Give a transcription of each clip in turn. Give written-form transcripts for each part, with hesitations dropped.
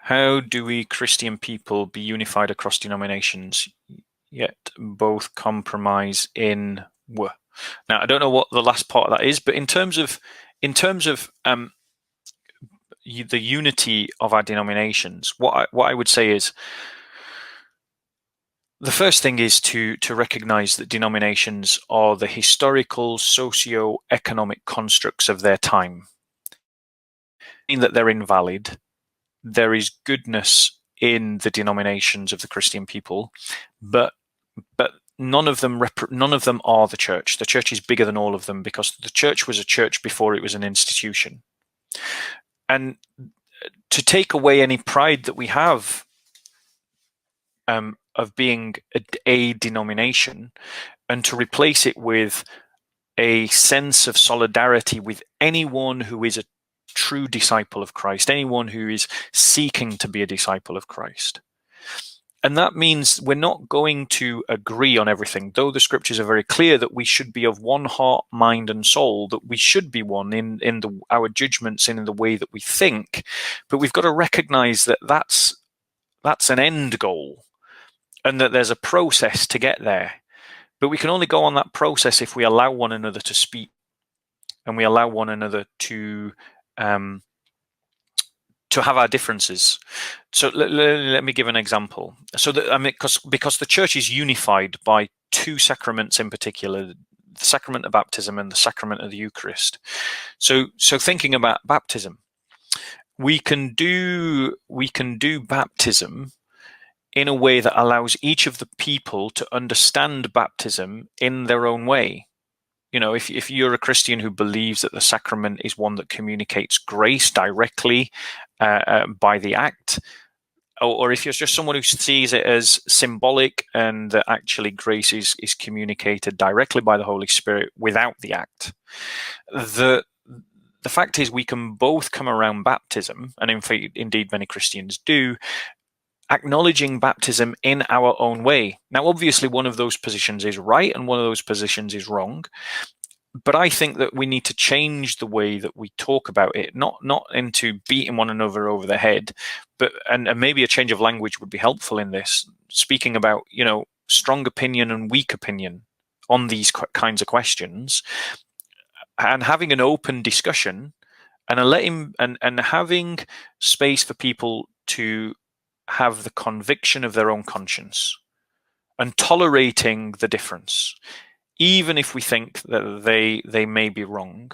How do we Christian people be unified across denominations, yet both compromise in were? Now, I don't know what the last part of that is, but in terms of the unity of our denominations, what I would say is the first thing is to recognize that denominations are the historical, socio-economic constructs of their time. Mean that they're invalid. There is goodness in the denominations of the Christian people, but none of them are the church. The church is bigger than all of them because the church was a church before it was an institution. And to take away any pride that we have of being a denomination, and to replace it with a sense of solidarity with anyone who is a true disciple of Christ, anyone who is seeking to be a disciple of Christ. And that means we're not going to agree on everything, though the scriptures are very clear that we should be of one heart, mind, and soul, that we should be one in our judgments and in the way that we think. But we've got to recognize that that's an end goal and that there's a process to get there. But we can only go on that process if we allow one another to speak and we allow one another to have our differences. So let me give an example. So because the church is unified by two sacraments in particular, the sacrament of baptism and the sacrament of the Eucharist. So thinking about baptism, we can do baptism in a way that allows each of the people to understand baptism in their own way. You know, if you're a Christian who believes that the sacrament is one that communicates grace directly by the act, or if you're just someone who sees it as symbolic and that actually grace is communicated directly by the Holy Spirit without the act, the fact is we can both come around baptism, and indeed many Christians do, acknowledging baptism in our own way. Now, obviously, one of those positions is right and one of those positions is wrong. But I think that we need to change the way that we talk about it, not into beating one another over the head, but and maybe a change of language would be helpful in this, speaking about, you know, strong opinion and weak opinion on these kinds of questions, and having an open discussion and having space for people to have the conviction of their own conscience and tolerating the difference, even if we think that they may be wrong,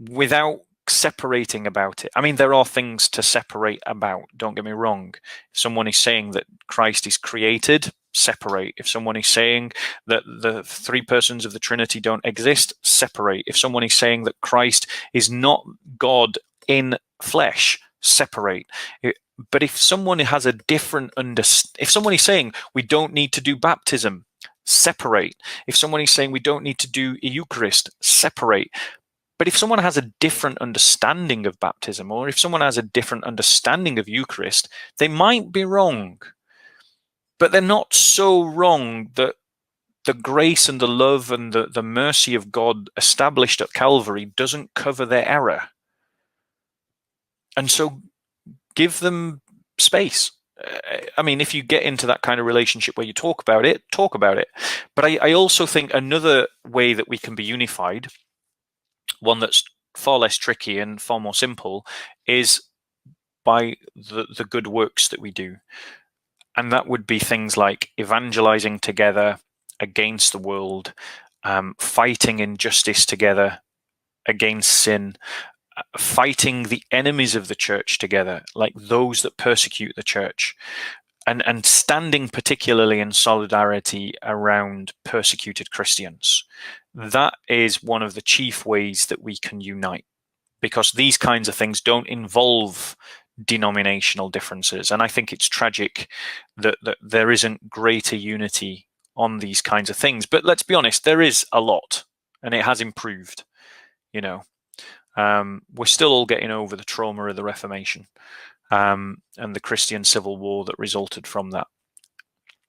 without separating about it. I mean, there are things to separate about, don't get me wrong. If someone is saying that Christ is created, separate. If someone is saying that the three persons of the Trinity don't exist, separate. If someone is saying that Christ is not God in flesh, separate. But if someone has a different if someone is saying we don't need to do baptism, separate. If someone is saying we don't need to do a Eucharist, separate. But if someone has a different understanding of baptism, or if someone has a different understanding of Eucharist, they might be wrong. But they're not so wrong that the grace and the love and the mercy of God established at Calvary doesn't cover their error. And so give them space. I mean, if you get into that kind of relationship where you talk about it. But I also think another way that we can be unified, one that's far less tricky and far more simple, is by the good works that we do. And that would be things like evangelizing together against the world, fighting injustice together against sin, fighting the enemies of the church together, like those that persecute the church, and standing particularly in solidarity around persecuted Christians. That is one of the chief ways that we can unite, because these kinds of things don't involve denominational differences. And I think it's tragic that there isn't greater unity on these kinds of things. But let's be honest, there is a lot, and it has improved, you know. We're still all getting over the trauma of the Reformation and the Christian Civil War that resulted from that.